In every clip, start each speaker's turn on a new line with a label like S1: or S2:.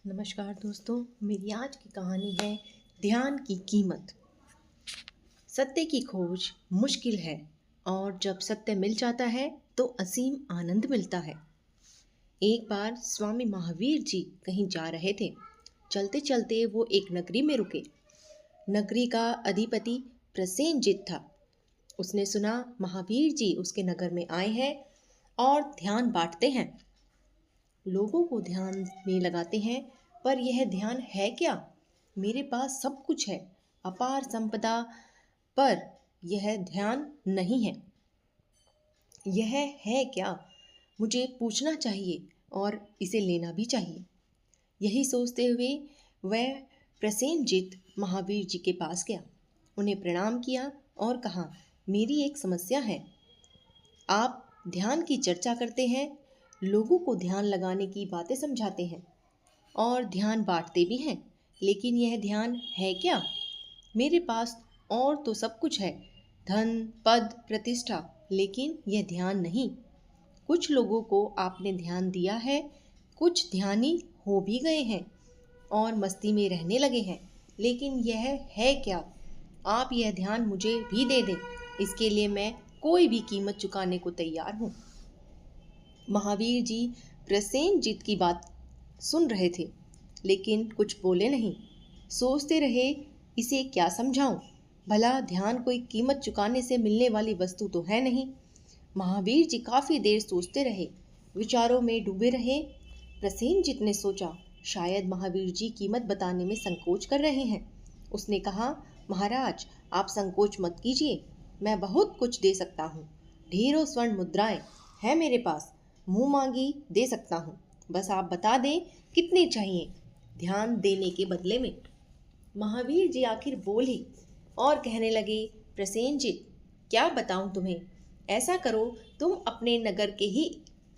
S1: नमस्कार दोस्तों, मेरी आज की कहानी है ध्यान की कीमत। सत्य की खोज मुश्किल है और जब सत्य मिल जाता है तो असीम आनंद मिलता है। एक बार स्वामी महावीर जी कहीं जा रहे थे। चलते चलते वो एक नगरी में रुके। नगरी का अधिपति प्रसेनजित था। उसने सुना महावीर जी उसके नगर में आए हैं और ध्यान बांटते हैं। लोगों को ध्यान में लगाते हैं, पर यह ध्यान है क्या? मेरे पास सब कुछ है, अपार संपदा, पर यह ध्यान नहीं है। यह है क्या? मुझे पूछना चाहिए और इसे लेना भी चाहिए। यही सोचते हुए वह प्रसेनजित महावीर जी के पास गया। उन्हें प्रणाम किया और कहा, मेरी एक समस्या है। आप ध्यान की चर्चा करते हैं, लोगों को ध्यान लगाने की बातें समझाते हैं और ध्यान बांटते भी हैं, लेकिन यह ध्यान है क्या? मेरे पास और तो सब कुछ है, धन, पद, प्रतिष्ठा, लेकिन यह ध्यान नहीं। कुछ लोगों को आपने ध्यान दिया है, कुछ ध्यानी हो भी गए हैं और मस्ती में रहने लगे हैं, लेकिन यह है क्या? आप यह ध्यान मुझे भी दे दें, इसके लिए मैं कोई भी कीमत चुकाने को तैयार हूँ। महावीर जी प्रसेनजित की बात सुन रहे थे, लेकिन कुछ बोले नहीं। सोचते रहे, इसे क्या समझाऊं? भला ध्यान कोई कीमत चुकाने से मिलने वाली वस्तु तो है नहीं। महावीर जी काफी देर सोचते रहे, विचारों में डूबे रहे। प्रसेनजित ने सोचा, शायद महावीर जी कीमत बताने में संकोच कर रहे हैं। उसने कहा, महाराज, आप संकोच मत कीजिए, मैं बहुत कुछ दे सकता हूँ। ढेरों स्वर्ण मुद्राएं हैं मेरे पास, मुंह मांगी दे सकता हूँ। बस आप बता दें कितने चाहिए ध्यान देने के बदले में। महावीर जी आखिर बोले और कहने लगे, प्रसेनजित, क्या बताऊं तुम्हें? ऐसा करो, तुम अपने नगर के ही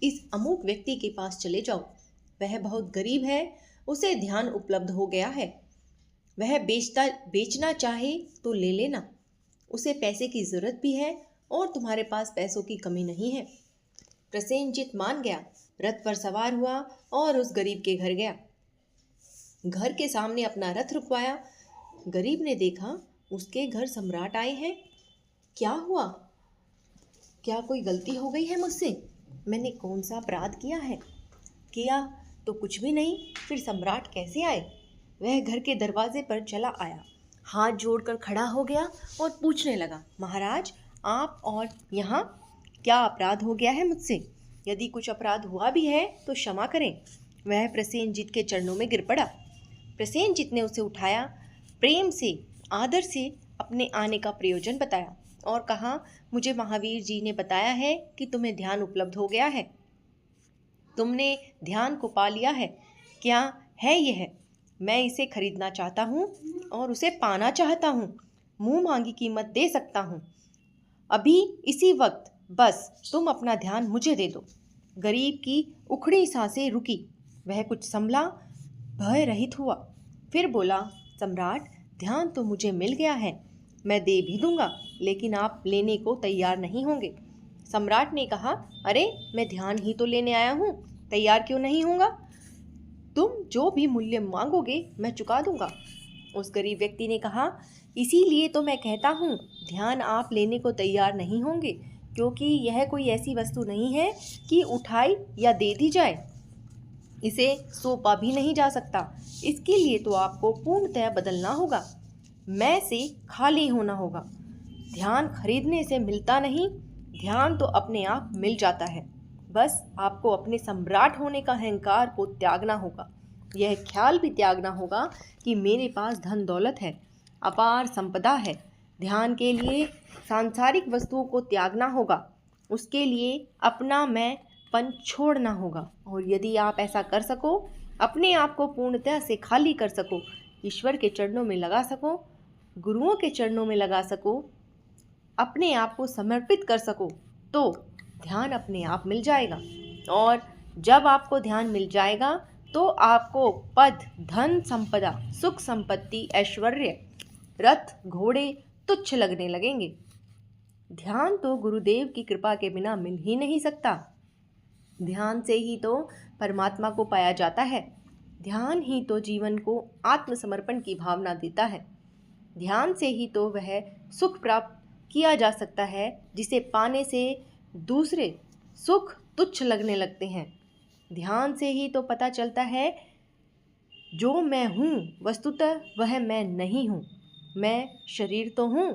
S1: इस अमुक व्यक्ति के पास चले जाओ। वह बहुत गरीब है, उसे ध्यान उपलब्ध हो गया है। वह बेचना चाहे तो ले लेना। उसे पैसे की जरूरत भी है और तुम्हारे पास पैसों की कमी नहीं है। प्रसेनजित मान गया, रथ पर सवार हुआ और उस गरीब के घर गया। घर के सामने अपना रथ रुकवाया। गरीब ने देखा, उसके घर सम्राट आए हैं। क्या हुआ? क्या कोई गलती हो गई है मुझसे? मैंने कौन सा अपराध किया है? किया तो कुछ भी नहीं, फिर सम्राट कैसे आए? वह घर के दरवाजे पर चला आया, हाथ जोड़कर खड़ा हो गया और पूछने लगा, महाराज, आप और यहाँ क्या अपराध हो गया है मुझसे? यदि कुछ अपराध हुआ भी है तो क्षमा करें। वह प्रसेनजित के चरणों में गिर पड़ा। प्रसेनजित ने उसे उठाया, प्रेम से, आदर से अपने आने का प्रयोजन बताया और कहा, मुझे महावीर जी ने बताया है कि तुम्हें ध्यान उपलब्ध हो गया है। तुमने ध्यान को पा लिया है। क्या है यह? मैं इसे खरीदना चाहता हूँ और उसे पाना चाहता हूँ। मुंह मांगी कीमत दे सकता हूँ। अभी इसी वक्त बस तुम अपना ध्यान मुझे दे दो। गरीब की उखड़ी सांसें रुकी। वह कुछ संभला, भय रहित हुआ। फिर बोला, सम्राट, ध्यान तो मुझे मिल गया है, मैं दे भी दूंगा, लेकिन आप लेने को तैयार नहीं होंगे। सम्राट ने कहा, अरे, मैं ध्यान ही तो लेने आया हूँ, तैयार क्यों नहीं होगा? तुम जो भी मूल्य मांगोगे मैं चुका दूंगा। उस गरीब व्यक्ति ने कहा, इसीलिए तो मैं कहता हूँ, ध्यान आप लेने को तैयार नहीं होंगे, क्योंकि यह कोई ऐसी वस्तु नहीं है कि उठाई या दे दी जाए। इसे सौंपा भी नहीं जा सकता। इसके लिए तो आपको पूर्णतः बदलना होगा, मैं से खाली होना होगा। ध्यान खरीदने से मिलता नहीं, ध्यान तो अपने आप मिल जाता है। बस आपको अपने सम्राट होने का अहंकार को त्यागना होगा। यह ख्याल भी त्यागना होगा कि मेरे पास धन दौलत है, अपार संपदा है। ध्यान के लिए सांसारिक वस्तुओं को त्यागना होगा। उसके लिए अपना मैं पन छोड़ना होगा। और यदि आप ऐसा कर सको, अपने आप को पूर्णतः से खाली कर सको, ईश्वर के चरणों में लगा सको, गुरुओं के चरणों में लगा सको, अपने आप को समर्पित कर सको, तो ध्यान अपने आप मिल जाएगा। और जब आपको ध्यान मिल जाएगा तो आपको पद, धन, संपदा, सुख, संपत्ति, ऐश्वर्य, रथ, घोड़े तुच्छ लगने लगेंगे। ध्यान तो गुरुदेव की कृपा के बिना मिल ही नहीं सकता। ध्यान से ही तो परमात्मा को पाया जाता है। ध्यान ही तो जीवन को आत्मसमर्पण की भावना देता है। ध्यान से ही तो वह सुख प्राप्त किया जा सकता है जिसे पाने से दूसरे सुख तुच्छ लगने लगते हैं। ध्यान से ही तो पता चलता है जो मैं हूँ वस्तुतः वह मैं नहीं हूँ। मैं शरीर तो हूँ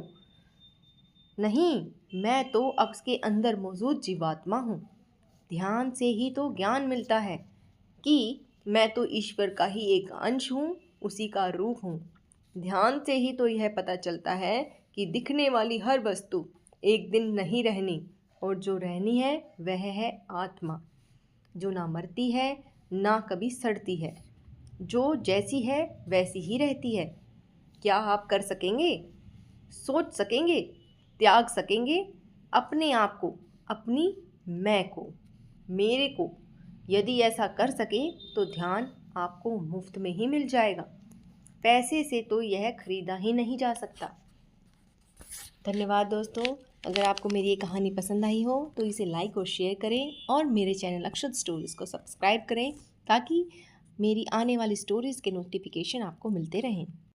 S1: नहीं, मैं तो अब के अंदर मौजूद जीवात्मा हूँ। ध्यान से ही तो ज्ञान मिलता है कि मैं तो ईश्वर का ही एक अंश हूँ, उसी का रूप हूँ। ध्यान से ही तो यह पता चलता है कि दिखने वाली हर वस्तु एक दिन नहीं रहनी, और जो रहनी है वह है आत्मा, जो ना मरती है ना कभी सड़ती है, जो जैसी है वैसी ही रहती है। क्या आप कर सकेंगे, सोच सकेंगे, त्याग सकेंगे अपने आप को, अपनी मैं को, मेरे को? यदि ऐसा कर सके तो ध्यान आपको मुफ्त में ही मिल जाएगा। पैसे से तो यह खरीदा ही नहीं जा सकता। धन्यवाद दोस्तों। अगर आपको मेरी ये कहानी पसंद आई हो तो इसे लाइक और शेयर करें, और मेरे चैनल अक्षत स्टोरीज़ को सब्सक्राइब करें ताकि मेरी आने वाली स्टोरीज़ के नोटिफिकेशन आपको मिलते रहें।